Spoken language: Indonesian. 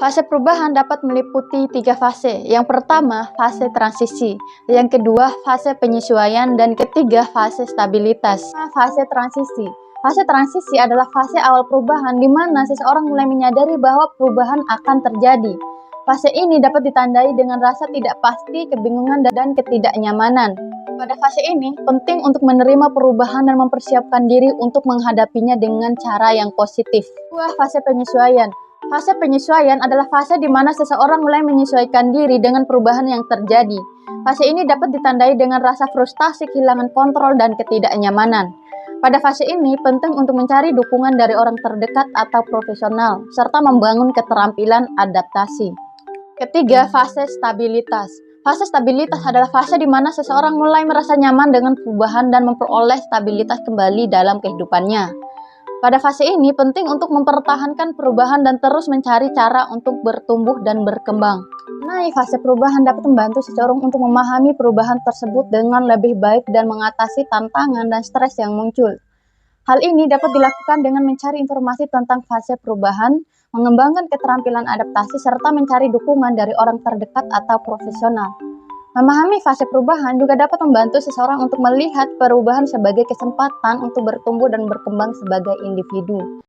Fase perubahan dapat meliputi 3 fase. Yang pertama, fase transisi. Yang kedua, fase penyesuaian. Dan ketiga, fase stabilitas. Fase transisi. Fase transisi adalah fase awal perubahan di mana seseorang mulai menyadari bahwa perubahan akan terjadi. Fase ini dapat ditandai dengan rasa tidak pasti, kebingungan, dan ketidaknyamanan. Pada fase ini, penting untuk menerima perubahan dan mempersiapkan diri untuk menghadapinya dengan cara yang positif. Fase penyesuaian. Fase penyesuaian adalah fase di mana seseorang mulai menyesuaikan diri dengan perubahan yang terjadi. Fase ini dapat ditandai dengan rasa frustasi, kehilangan kontrol, dan ketidaknyamanan. Pada fase ini, penting untuk mencari dukungan dari orang terdekat atau profesional, serta membangun keterampilan adaptasi. Ketiga, fase stabilitas. Fase stabilitas adalah fase di mana seseorang mulai merasa nyaman dengan perubahan dan memperoleh stabilitas kembali dalam kehidupannya. Pada fase ini, penting untuk mempertahankan perubahan dan terus mencari cara untuk bertumbuh dan berkembang. Fase perubahan dapat membantu seseorang untuk memahami perubahan tersebut dengan lebih baik dan mengatasi tantangan dan stres yang muncul. Hal ini dapat dilakukan dengan mencari informasi tentang fase perubahan, mengembangkan keterampilan adaptasi, serta mencari dukungan dari orang terdekat atau profesional. Memahami fase perubahan juga dapat membantu seseorang untuk melihat perubahan sebagai kesempatan untuk bertumbuh dan berkembang sebagai individu.